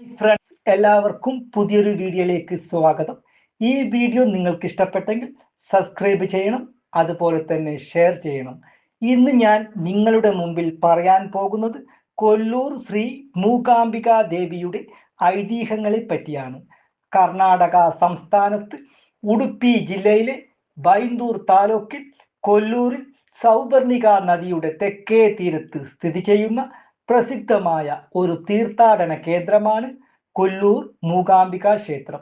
Friends, എല്ലാവർക്കും പുതിയൊരു വീഡിയോയിലേക്ക് സ്വാഗതം. ഈ വീഡിയോ നിങ്ങൾക്ക് ഇഷ്ടപ്പെട്ടെങ്കിൽ സബ്സ്ക്രൈബ് ചെയ്യണം, അതുപോലെ തന്നെ ഷെയർ ചെയ്യണം. ഇന്ന് ഞാൻ നിങ്ങളുടെ മുമ്പിൽ പറയാൻ പോകുന്നത് കൊല്ലൂർ ശ്രീ മൂകാംബിക ദേവിയുടെ ഐതിഹ്യങ്ങളെ പറ്റിയാണ്. കർണാടക സംസ്ഥാനത്ത് ഉടുപ്പി ജില്ലയിലെ ബൈന്ദൂർ താലൂക്കിൽ കൊല്ലൂരിൽ സൗപർണിക നദിയുടെ തെക്കേ തീരത്ത് സ്ഥിതി ചെയ്യുന്ന പ്രസിദ്ധമായ ഒരു തീർത്ഥാടന കേന്ദ്രമാണ് കൊല്ലൂർ മൂകാംബിക ക്ഷേത്രം.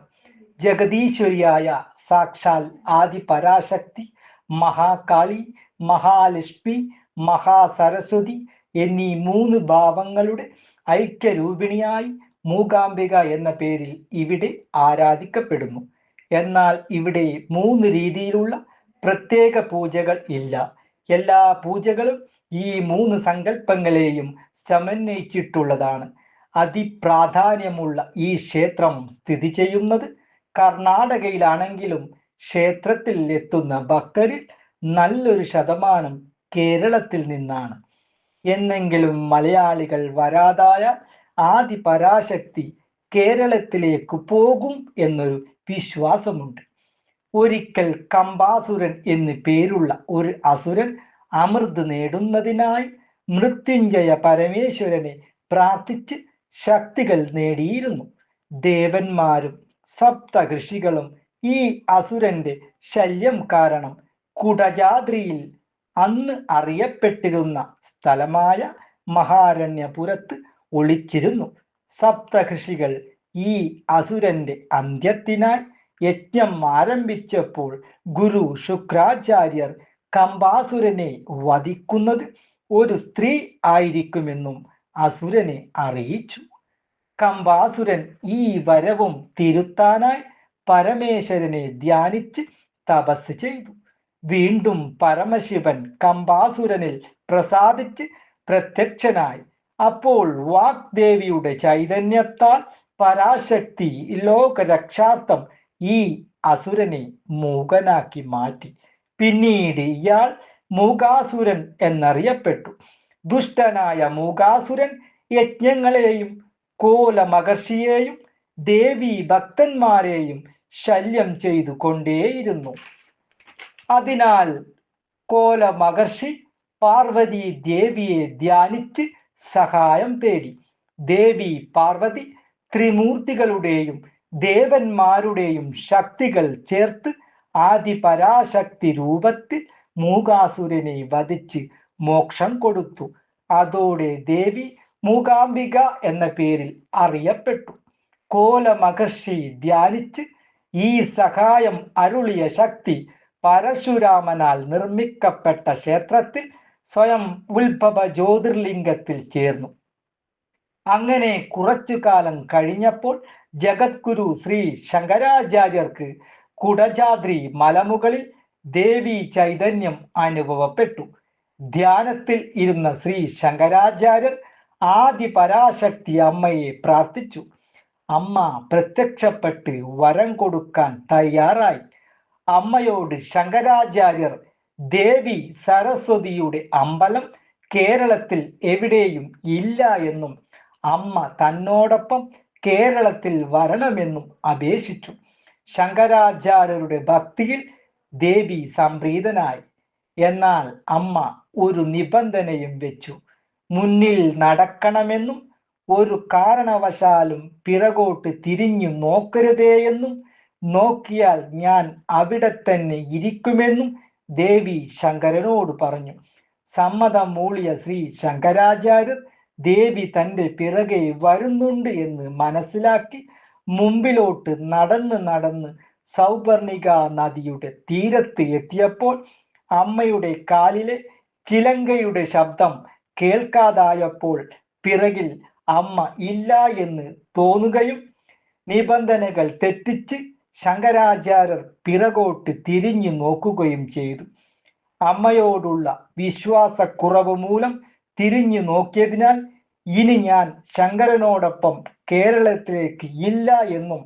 ജഗദീശ്വരിയായ സാക്ഷാൽ ആദിപരാശക്തി, മഹാകാളി, മഹാലക്ഷ്മി, മഹാസരസ്വതി എന്നീ മൂന്ന് ഭാവങ്ങളുടെ ഐക്യരൂപിണിയായി മൂകാംബിക എന്ന പേരിൽ ഇവിടെ ആരാധിക്കപ്പെടുന്നു. എന്നാൽ ഇവിടെ മൂന്ന് രീതിയിലുള്ള പ്രത്യേക പൂജകൾ ഇല്ല. എല്ലാ പൂജകളും ഈ മൂന്ന് സങ്കല്പങ്ങളെയും സമന്വയിച്ചിട്ടുള്ളതാണ്. അതിപ്രാധാന്യമുള്ള ഈ ക്ഷേത്രം സ്ഥിതി ചെയ്യുന്നത് കർണാടകയിലാണെങ്കിലും ക്ഷേത്രത്തിൽ എത്തുന്ന ഭക്തരിൽ നല്ലൊരു ശതമാനം കേരളത്തിൽ നിന്നാണ്. എന്നെങ്കിലും മലയാളികൾ വരാതായ ആദിപരാശക്തി കേരളത്തിലേക്ക് പോകും എന്നൊരു വിശ്വാസമുണ്ട്. ഒരിക്കൽ കമ്പാസുരൻ എന്ന് പേരുള്ള ഒരു അസുരൻ അമൃത് നേടുന്നതിനായി മൃത്യുഞ്ജയ പരമേശ്വരനെ പ്രാർത്ഥിച്ച് ശക്തികൾ നേടിയിരുന്നു. ദേവന്മാരും സപ്തഋഷികളും ഈ അസുരന്റെ ശല്യം കാരണം കുടജാദ്രിയിൽ അന്ന് അറിയപ്പെട്ടിരുന്ന സ്ഥലമായ മഹാരണ്യപുരത്ത് ഒളിച്ചിരുന്നു. സപ്തഋഷികൾ ഈ അസുരന്റെ അന്ത്യത്തിനായി യജ്ഞം ആരംഭിച്ചപ്പോൾ ഗുരു ശുക്രാചാര്യർ കമ്പാസുരനെ വധിക്കുന്നത് ഒരു സ്ത്രീ ആയിരിക്കുമെന്നും അസുരനെ അറിയിച്ചു. കമ്പാസുരൻ ഈ വരവും തിരുത്താനായി പരമേശ്വരനെ ധ്യാനിച്ച് തപസ് ചെയ്തു. വീണ്ടും പരമശിവൻ കമ്പാസുരനിൽ പ്രസാദിച്ച് പ്രത്യക്ഷനായി. അപ്പോൾ വാഗ്ദേവിയുടെ ചൈതന്യത്താൽ പരാശക്തി ലോകരക്ഷാർത്ഥം ഈ അസുരനെ മൂകനാക്കി മാറ്റി. പിന്നീട് ഇയാൾ മൂകാസുരൻ എന്നറിയപ്പെട്ടു. ദുഷ്ടനായ മൂകാസുരൻ യജ്ഞങ്ങളെയും കോല മഹർഷിയെയും ദേവി ഭക്തന്മാരെയും ശല്യം ചെയ്തു കൊണ്ടേയിരുന്നു. അതിനാൽ കോല മഹർഷി പാർവതി ദേവിയെ ധ്യാനിച്ച് സഹായം തേടി. ദേവി പാർവതി ത്രിമൂർത്തികളുടെയും ദേവന്മാരുടെയും ശക്തികൾ ചേർത്ത് ആദിപരാശക്തി രൂപത്തിൽ മൂകാസുരനെ വധിച്ച് മോക്ഷം കൊടുത്തു. അതോടെ ദേവി മൂകാംബിക എന്ന പേരിൽ അറിയപ്പെട്ടു. കോല മഹർഷി ധ്യാനിച്ച് ഈ സഹായം അരുളിയ ശക്തി പരശുരാമനാൽ നിർമ്മിക്കപ്പെട്ട ക്ഷേത്രത്തിൽ സ്വയം ഉത്ഭവ ജ്യോതിർലിംഗത്തിൽ ചേർന്നു. അങ്ങനെ കുറച്ചു കാലം കഴിഞ്ഞപ്പോൾ ജഗദ്ഗുരു ശ്രീ ശങ്കരാചാര്യർക്ക് കുടജാദ്രി മലമുകളിൽ ദേവി ചൈതന്യം അനുഭവപ്പെട്ടു. ധ്യാനത്തിൽ ഇരുന്ന ശ്രീ ശങ്കരാചാര്യർ ആദിപരാശക്തി അമ്മയെ പ്രാർത്ഥിച്ചു. അമ്മ പ്രത്യക്ഷപ്പെട്ട് വരം കൊടുക്കാൻ തയ്യാറായി. അമ്മയോട് ശങ്കരാചാര്യർ ദേവി സരസ്വതിയുടെ അമ്പലം കേരളത്തിൽ എവിടെയും ഇല്ല എന്നും അമ്മ തന്നോടൊപ്പം കേരളത്തിൽ വരണമെന്നും അപേക്ഷിച്ചു. ശങ്കരാചാര്യരുടെ ഭക്തിയിൽ ദേവി സംപ്രീതനായി. എന്നാൽ അമ്മ ഒരു നിബന്ധനയും വെച്ചു. മുന്നിൽ നടക്കണമെന്നും ഒരു കാരണവശാലും പിറകോട്ട് തിരിഞ്ഞു നോക്കരുതേയെന്നും നോക്കിയാൽ ഞാൻ അവിടെ തന്നെ ഇരിക്കുമെന്നും ദേവി ശങ്കരനോട് പറഞ്ഞു. സമ്മതം മൂളിയ ശ്രീ ശങ്കരാചാര്യർ ദേവി തൻ്റെ പിറകെ വരുന്നുണ്ട് എന്ന് മനസ്സിലാക്കി മുമ്പിലോട്ട് നടന്ന് സൗപർണിക നദിയുടെ തീരത്ത് എത്തിയപ്പോൾ അമ്മയുടെ കാലിലെ ചിലങ്കയുടെ ശബ്ദം കേൾക്കാതായപ്പോൾ പിറകിൽ അമ്മ ഇല്ല എന്ന് തോന്നുകയും നിബന്ധനകൾ തെറ്റിച്ച് ശങ്കരാചാര്യർ പിറകോട്ട് തിരിഞ്ഞു നോക്കുകയും ചെയ്തു. അമ്മയോടുള്ള വിശ്വാസക്കുറവ് മൂലം തിരിഞ്ഞു നോക്കിയതിനാൽ ഇനി ഞാൻ ശങ്കരനോടൊപ്പം കേരളത്തിലേക്ക് ഇല്ല എന്നും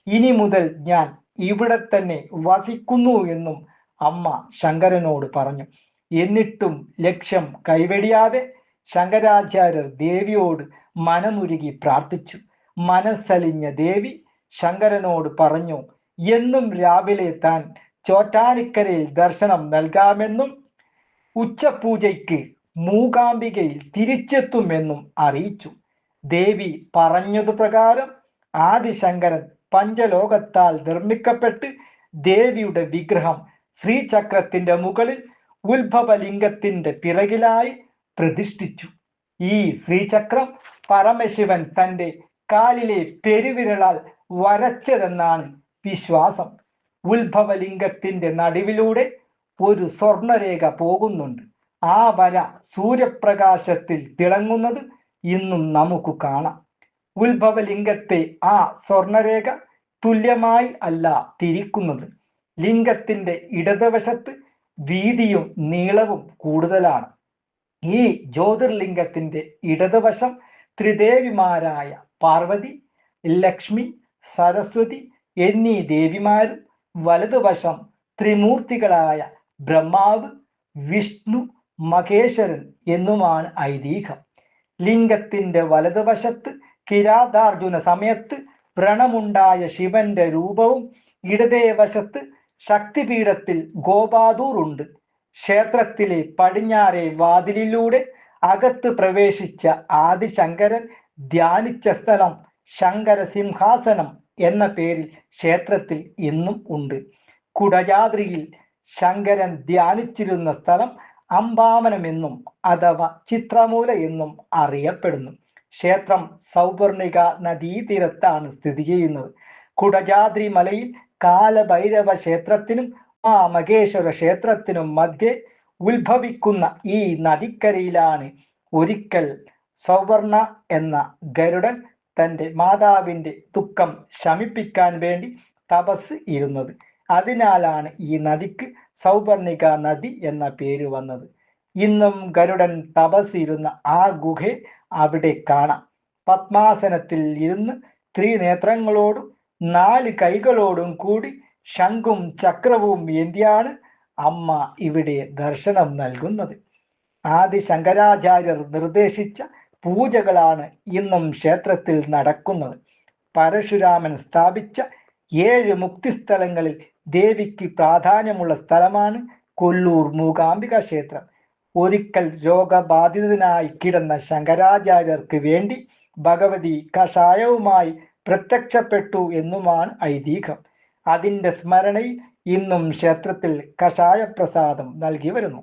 ഇനി മുതൽ ഞാൻ ഇവിടെ തന്നെ വസിക്കുന്നു എന്നും അമ്മ ശങ്കരനോട് പറഞ്ഞു. എന്നിട്ടും ലക്ഷ്യം കൈവെടിയാതെ ശങ്കരാചാര്യർ ദേവിയോട് മനമുരുകി പ്രാർത്ഥിച്ചു. മനസ്സലിഞ്ഞ ദേവി ശങ്കരനോട് പറഞ്ഞു, എന്നും രാവിലെ താൻ ചോറ്റാനിക്കരയിൽ ദർശനം നൽകാമെന്നും ഉച്ചപൂജയ്ക്ക് മൂകാംബികയിൽ തിരിച്ചെത്തുമെന്നും അറിയിച്ചു. ദേവി പറഞ്ഞതു പ്രകാരം ആദിശങ്കരൻ പഞ്ചലോകത്താൽ നിർമ്മിക്കപ്പെട്ട് ദേവിയുടെ വിഗ്രഹം ശ്രീചക്രത്തിന്റെ മുകളിൽ ഉത്ഭവലിംഗത്തിന്റെ പിറകിലായി പ്രതിഷ്ഠിച്ചു. ഈ ശ്രീചക്രം പരമശിവൻ തന്റെ കാലിലെ പെരുവിരലാൽ വരച്ചതെന്നാണ് വിശ്വാസം. ഉത്ഭവലിംഗത്തിന്റെ നടുവിലൂടെ ഒരു സ്വർണരേഖ പോകുന്നുണ്ട്. ആ വര സൂര്യപ്രകാശത്തിൽ തിളങ്ങുന്നത് ഇന്നും നമുക്ക് കാണാം. ഉത്ഭവലിംഗത്തെ ആ സ്വർണരേഖ തുല്യമായി അല്ല തിരിക്കുന്നത്. ലിംഗത്തിന്റെ ഇടതുവശത്ത് വീതിയും നീളവും കൂടുതലാണ്. ഈ ജ്യോതിർലിംഗത്തിന്റെ ഇടതുവശം ത്രിദേവിമാരായ പാർവതി, ലക്ഷ്മി, സരസ്വതി എന്നീ ദേവിമാരും വലതുവശം ത്രിമൂർത്തികളായ ബ്രഹ്മാവ്, വിഷ്ണു, മഹേശ്വരൻ എന്നുമാണ് ഐതിഹ്യം. ലിംഗത്തിന്റെ വലതുവശത്ത് കിരാതാർജുന സമയത്ത് വ്രണമുണ്ടായ ശിവന്റെ രൂപവും ഇടതേ വശത്ത് ശക്തിപീഠത്തിൽ ഗോപാദൂർ ഉണ്ട്. ക്ഷേത്രത്തിലെ പടിഞ്ഞാറേ വാതിലിലൂടെ അകത്ത് പ്രവേശിച്ച ആദിശങ്കരൻ ധ്യാനിച്ച സ്ഥലം ശങ്കര സിംഹാസനം എന്ന പേരിൽ ക്ഷേത്രത്തിൽ ഇന്നും ഉണ്ട്. കുടജാദ്രിയിൽ ശങ്കരൻ ധ്യാനിച്ചിരുന്ന സ്ഥലം അമ്പാവനമെന്നും അഥവാ ചിത്രമൂല എന്നും അറിയപ്പെടുന്നു. ക്ഷേത്രം സൗവർണിക നദീതീരത്താണ് സ്ഥിതി ചെയ്യുന്നത്. കുടജാദ്രി മലയിൽ കാലഭൈരവ ക്ഷേത്രത്തിനും മഹേശ്വര ക്ഷേത്രത്തിനും മധ്യേ ഉത്ഭവിക്കുന്ന ഈ നദിക്കരയിലാണ് ഒരിക്കൽ സൗവർണ എന്ന ഗരുഡൻ തൻ്റെ മാതാവിൻ്റെ ദുഃഖം ശമിപ്പിക്കാൻ വേണ്ടി തപസ് ഇരുന്നത്. അതിനാലാണ് ഈ നദിക്ക് സൗവർണിക നദി എന്ന പേര് വന്നത്. ഇന്നും ഗരുഡൻ തപസ് ഇരുന്ന ആ ഗുഹ അവിടെ കാണാം. പത്മാസനത്തിൽ ഇരുന്ന് ത്രിനേത്രങ്ങളോടും 4 കൈകളോടും കൂടി ശംഖും ചക്രവും ഏന്തിയാണ് അമ്മ ഇവിടെ ദർശനം നൽകുന്നത്. ആദി ശങ്കരാചാര്യർ നിർദ്ദേശിച്ച പൂജകളാണ് ഇന്നും ക്ഷേത്രത്തിൽ നടക്കുന്നത്. പരശുരാമൻ സ്ഥാപിച്ച 7 മുക്തിസ്ഥലങ്ങളിൽ ദേവിക്ക് പ്രാധാന്യമുള്ള സ്ഥലമാണ് കൊല്ലൂർ മൂകാംബിക ക്ഷേത്രം. ഒരിക്കൽ രോഗബാധിതനായി കിടന്ന ശങ്കരാചാര്യർക്ക് വേണ്ടി ഭഗവതി കഷായവുമായി പ്രത്യക്ഷപ്പെട്ടു എന്നുമാണ് ഐതിഹ്യം. അതിൻ്റെ സ്മരണയിൽ ഇന്നും ക്ഷേത്രത്തിൽ കഷായ പ്രസാദം നൽകി വരുന്നു.